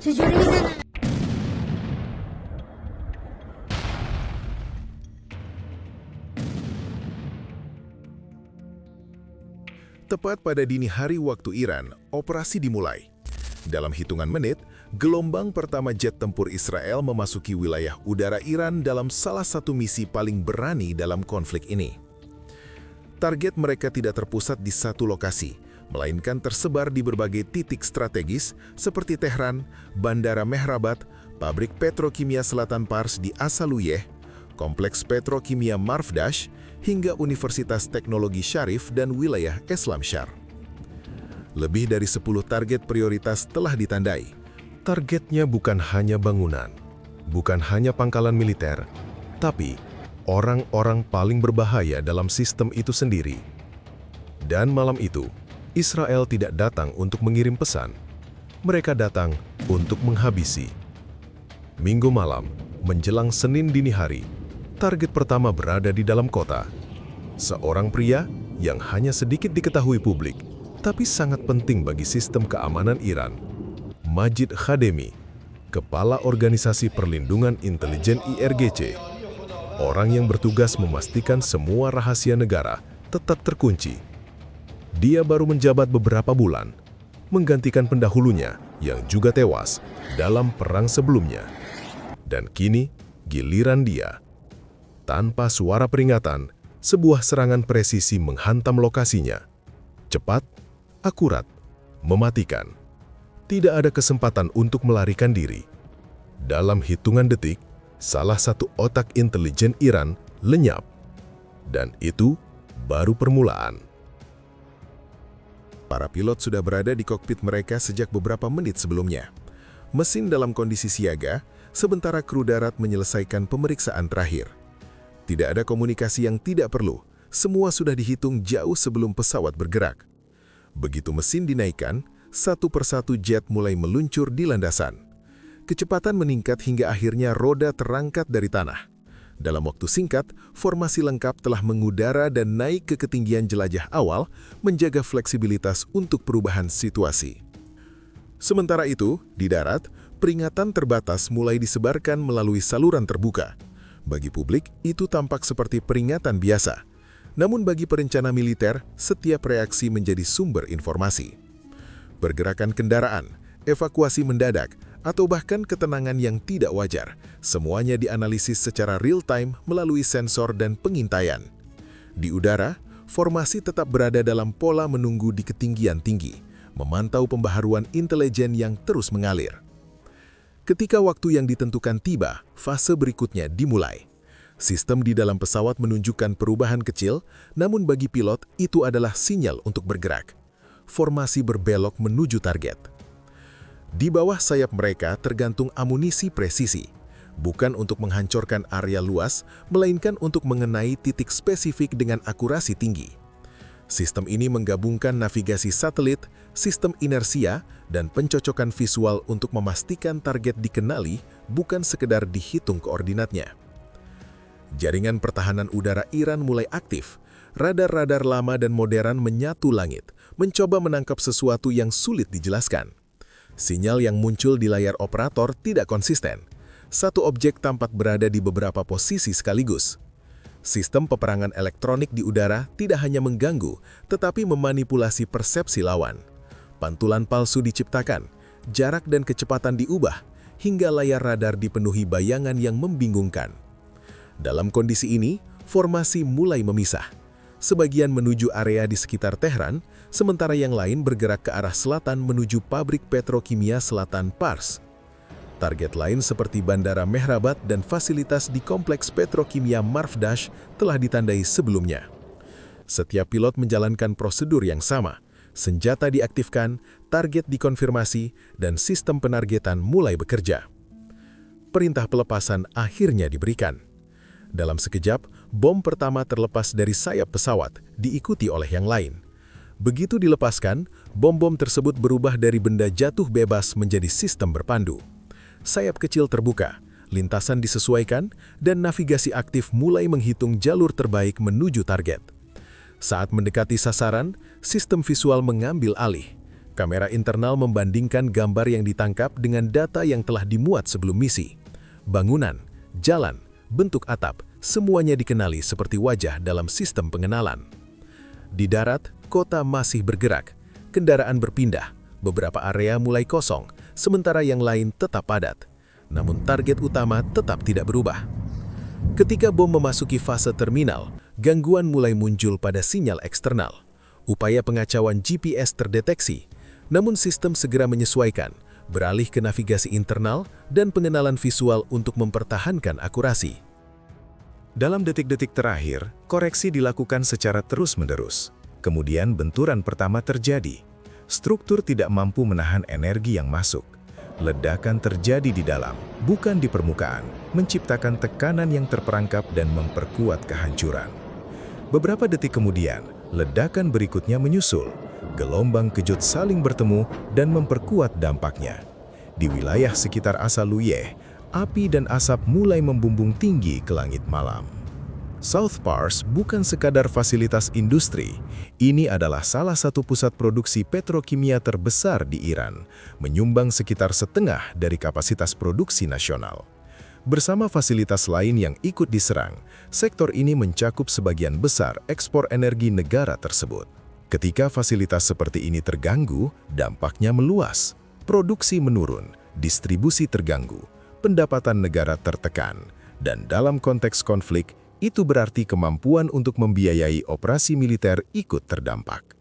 Sejuri sana. Tepat pada dini hari waktu Iran, operasi dimulai. Dalam hitungan menit, gelombang pertama jet tempur Israel memasuki wilayah udara Iran dalam salah satu misi paling berani dalam konflik ini. Target mereka tidak terpusat di satu lokasi, melainkan tersebar di berbagai titik strategis seperti Tehran, Bandara Mehrabat, pabrik petrokimia Selatan Pars di Asaluyeh, kompleks petrokimia Marfdash, hingga Universitas Teknologi Syarif dan wilayah Islam Syar. Lebih dari 10 target prioritas telah ditandai. Targetnya bukan hanya bangunan, bukan hanya pangkalan militer, tapi orang-orang paling berbahaya dalam sistem itu sendiri. Dan malam itu, Israel tidak datang untuk mengirim pesan. Mereka datang untuk menghabisi. Minggu malam, menjelang Senin dini hari, target pertama berada di dalam kota. Seorang pria yang hanya sedikit diketahui publik, tapi sangat penting bagi sistem keamanan Iran. Majid Khademi, Kepala Organisasi Perlindungan Intelijen IRGC. Orang yang bertugas memastikan semua rahasia negara tetap terkunci. Dia baru menjabat beberapa bulan, menggantikan pendahulunya yang juga tewas dalam perang sebelumnya. Dan kini, giliran dia. Tanpa suara peringatan, sebuah serangan presisi menghantam lokasinya. Cepat, akurat, mematikan. Tidak ada kesempatan untuk melarikan diri. Dalam hitungan detik, salah satu otak intelijen Iran lenyap. Dan itu baru permulaan. Para pilot sudah berada di kokpit mereka sejak beberapa menit sebelumnya. Mesin dalam kondisi siaga, sementara kru darat menyelesaikan pemeriksaan terakhir. Tidak ada komunikasi yang tidak perlu, semua sudah dihitung jauh sebelum pesawat bergerak. Begitu mesin dinaikkan, satu persatu jet mulai meluncur di landasan. Kecepatan meningkat hingga akhirnya roda terangkat dari tanah. Dalam waktu singkat, formasi lengkap telah mengudara dan naik ke ketinggian jelajah awal, menjaga fleksibilitas untuk perubahan situasi. Sementara itu, di darat, peringatan terbatas mulai disebarkan melalui saluran terbuka. Bagi publik, itu tampak seperti peringatan biasa. Namun bagi perencana militer, setiap reaksi menjadi sumber informasi. Pergerakan kendaraan, evakuasi mendadak, atau bahkan ketenangan yang tidak wajar, semuanya dianalisis secara real-time melalui sensor dan pengintaian. Di udara, formasi tetap berada dalam pola menunggu di ketinggian tinggi, memantau pembaharuan intelijen yang terus mengalir. Ketika waktu yang ditentukan tiba, fase berikutnya dimulai. Sistem di dalam pesawat menunjukkan perubahan kecil, namun bagi pilot itu adalah sinyal untuk bergerak. Formasi berbelok menuju target. Di bawah sayap mereka tergantung amunisi presisi, bukan untuk menghancurkan area luas, melainkan untuk mengenai titik spesifik dengan akurasi tinggi. Sistem ini menggabungkan navigasi satelit, sistem inersia, dan pencocokan visual untuk memastikan target dikenali, bukan sekedar dihitung koordinatnya. Jaringan pertahanan udara Iran mulai aktif. Radar-radar lama dan modern menyatu langit, mencoba menangkap sesuatu yang sulit dijelaskan. Sinyal yang muncul di layar operator tidak konsisten. Satu objek tampak berada di beberapa posisi sekaligus. Sistem peperangan elektronik di udara tidak hanya mengganggu, tetapi memanipulasi persepsi lawan. Pantulan palsu diciptakan, jarak dan kecepatan diubah, hingga layar radar dipenuhi bayangan yang membingungkan. Dalam kondisi ini, formasi mulai memisah. Sebagian menuju area di sekitar Tehran, sementara yang lain bergerak ke arah selatan menuju pabrik petrokimia Selatan Pars. Target lain seperti Bandara Mehrabat dan fasilitas di kompleks petrokimia Marfdash telah ditandai sebelumnya. Setiap pilot menjalankan prosedur yang sama. Senjata diaktifkan, target dikonfirmasi, dan sistem penargetan mulai bekerja. Perintah pelepasan akhirnya diberikan. Dalam sekejap, bom pertama terlepas dari sayap pesawat, diikuti oleh yang lain. Begitu dilepaskan, bom-bom tersebut berubah dari benda jatuh bebas menjadi sistem berpandu. Sayap kecil terbuka, lintasan disesuaikan, dan navigasi aktif mulai menghitung jalur terbaik menuju target. Saat mendekati sasaran, sistem visual mengambil alih. Kamera internal membandingkan gambar yang ditangkap dengan data yang telah dimuat sebelum misi. Bangunan, jalan, bentuk atap, semuanya dikenali seperti wajah dalam sistem pengenalan. Di darat, kota masih bergerak, kendaraan berpindah, beberapa area mulai kosong, sementara yang lain tetap padat. Namun target utama tetap tidak berubah. Ketika bom memasuki fase terminal, gangguan mulai muncul pada sinyal eksternal. Upaya pengacauan GPS terdeteksi, namun sistem segera menyesuaikan, beralih ke navigasi internal dan pengenalan visual untuk mempertahankan akurasi. Dalam detik-detik terakhir, koreksi dilakukan secara terus-menerus. Kemudian benturan pertama terjadi. Struktur tidak mampu menahan energi yang masuk. Ledakan terjadi di dalam, bukan di permukaan, menciptakan tekanan yang terperangkap dan memperkuat kehancuran. Beberapa detik kemudian, ledakan berikutnya menyusul. Gelombang kejut saling bertemu dan memperkuat dampaknya. Di wilayah sekitar Asaluye, api dan asap mulai membumbung tinggi ke langit malam. South Pars bukan sekadar fasilitas industri. Ini adalah salah satu pusat produksi petrokimia terbesar di Iran, menyumbang sekitar setengah dari kapasitas produksi nasional. Bersama fasilitas lain yang ikut diserang, sektor ini mencakup sebagian besar ekspor energi negara tersebut. Ketika fasilitas seperti ini terganggu, dampaknya meluas. Produksi menurun, distribusi terganggu, pendapatan negara tertekan, dan dalam konteks konflik, itu berarti kemampuan untuk membiayai operasi militer ikut terdampak.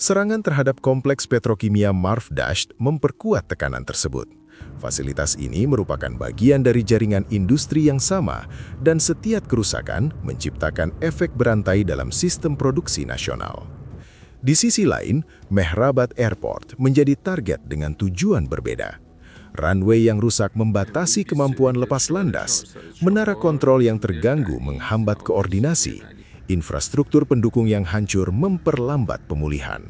Serangan terhadap kompleks petrokimia Marv Dasht memperkuat tekanan tersebut. Fasilitas ini merupakan bagian dari jaringan industri yang sama, dan setiap kerusakan menciptakan efek berantai dalam sistem produksi nasional. Di sisi lain, Mehrabat Airport menjadi target dengan tujuan berbeda. Runway yang rusak membatasi kemampuan lepas landas, menara kontrol yang terganggu menghambat koordinasi, infrastruktur pendukung yang hancur memperlambat pemulihan.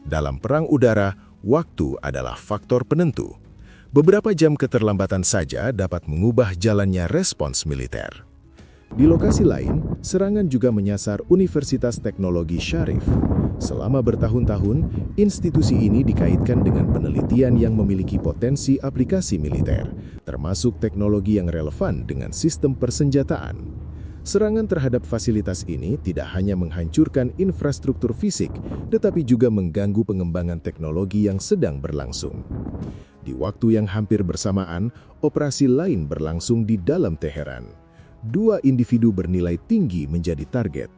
Dalam perang udara, waktu adalah faktor penentu. Beberapa jam keterlambatan saja dapat mengubah jalannya respons militer. Di lokasi lain, serangan juga menyasar Universitas Teknologi Syarif. Selama bertahun-tahun, institusi ini dikaitkan dengan penelitian yang memiliki potensi aplikasi militer, termasuk teknologi yang relevan dengan sistem persenjataan. Serangan terhadap fasilitas ini tidak hanya menghancurkan infrastruktur fisik, tetapi juga mengganggu pengembangan teknologi yang sedang berlangsung. Di waktu yang hampir bersamaan, operasi lain berlangsung di dalam Teheran. Dua individu bernilai tinggi menjadi target.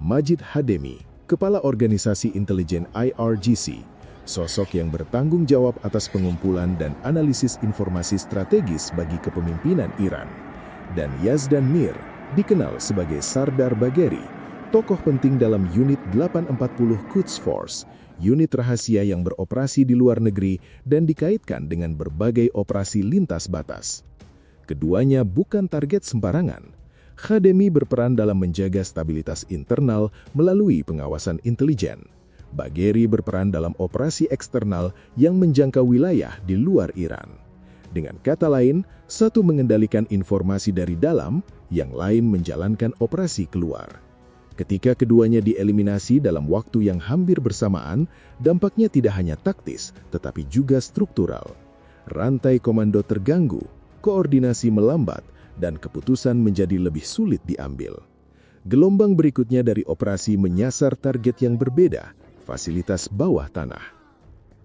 Majid Hademi, Kepala Organisasi Intelijen IRGC, sosok yang bertanggung jawab atas pengumpulan dan analisis informasi strategis bagi kepemimpinan Iran. Dan Yazdan Mir, dikenal sebagai Sardar Bagheri, tokoh penting dalam unit 840 Quds Force, unit rahasia yang beroperasi di luar negeri dan dikaitkan dengan berbagai operasi lintas batas. Keduanya bukan target sembarangan. Khademi berperan dalam menjaga stabilitas internal melalui pengawasan intelijen. Bagheri berperan dalam operasi eksternal yang menjangkau wilayah di luar Iran. Dengan kata lain, satu mengendalikan informasi dari dalam, yang lain menjalankan operasi keluar. Ketika keduanya dieliminasi dalam waktu yang hampir bersamaan, dampaknya tidak hanya taktis, tetapi juga struktural. Rantai komando terganggu, koordinasi melambat, dan keputusan menjadi lebih sulit diambil. Gelombang berikutnya dari operasi menyasar target yang berbeda, fasilitas bawah tanah.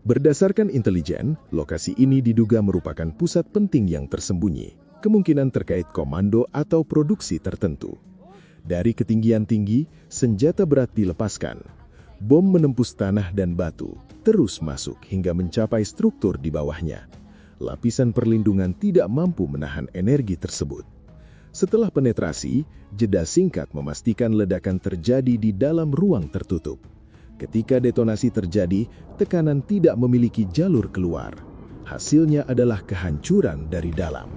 Berdasarkan intelijen, lokasi ini diduga merupakan pusat penting yang tersembunyi, kemungkinan terkait komando atau produksi tertentu. Dari ketinggian tinggi, senjata berat dilepaskan. Bom menembus tanah dan batu, terus masuk hingga mencapai struktur di bawahnya. Lapisan perlindungan tidak mampu menahan energi tersebut. Setelah penetrasi, jeda singkat memastikan ledakan terjadi di dalam ruang tertutup. Ketika detonasi terjadi, tekanan tidak memiliki jalur keluar. Hasilnya adalah kehancuran dari dalam.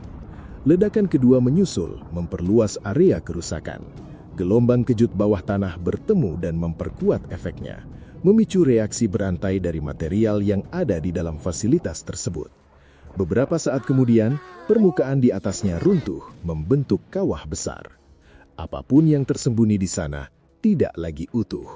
Ledakan kedua menyusul, memperluas area kerusakan. Gelombang kejut bawah tanah bertemu dan memperkuat efeknya, memicu reaksi berantai dari material yang ada di dalam fasilitas tersebut. Beberapa saat kemudian, permukaan di atasnya runtuh, membentuk kawah besar. Apapun yang tersembunyi di sana tidak lagi utuh.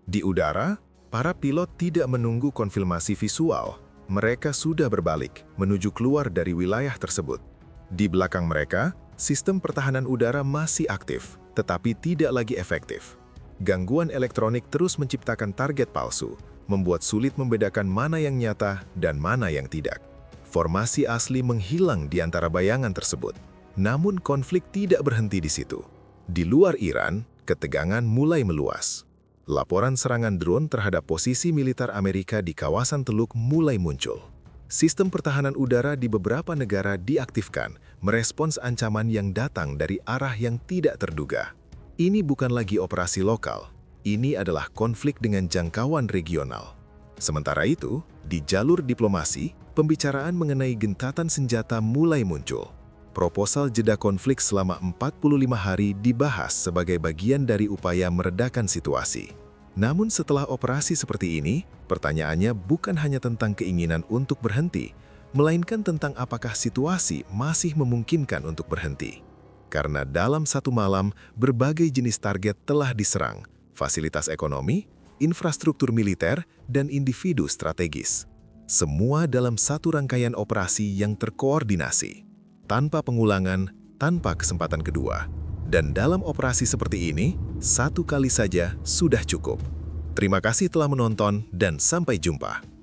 Di udara, Para pilot tidak menunggu konfirmasi visual. Mereka sudah berbalik, menuju keluar dari wilayah tersebut. Di belakang mereka, sistem pertahanan udara masih aktif, tetapi tidak lagi efektif. Gangguan elektronik terus menciptakan target palsu, membuat sulit membedakan mana yang nyata dan mana yang tidak. Formasi asli menghilang di antara bayangan tersebut. Namun konflik tidak berhenti di situ. Di luar Iran, ketegangan mulai meluas. Laporan serangan drone terhadap posisi militer Amerika di kawasan Teluk mulai muncul. Sistem pertahanan udara di beberapa negara diaktifkan, merespons ancaman yang datang dari arah yang tidak terduga. Ini bukan lagi operasi lokal, ini adalah konflik dengan jangkauan regional. Sementara itu, di jalur diplomasi, pembicaraan mengenai gentatan senjata mulai muncul. Proposal jeda konflik selama 45 hari dibahas sebagai bagian dari upaya meredakan situasi. Namun setelah operasi seperti ini, pertanyaannya bukan hanya tentang keinginan untuk berhenti, melainkan tentang apakah situasi masih memungkinkan untuk berhenti. Karena dalam satu malam, berbagai jenis target telah diserang, fasilitas ekonomi, infrastruktur militer, dan individu strategis. Semua dalam satu rangkaian operasi yang terkoordinasi, tanpa pengulangan, tanpa kesempatan kedua. Dan dalam operasi seperti ini, satu kali saja sudah cukup. Terima kasih telah menonton dan sampai jumpa.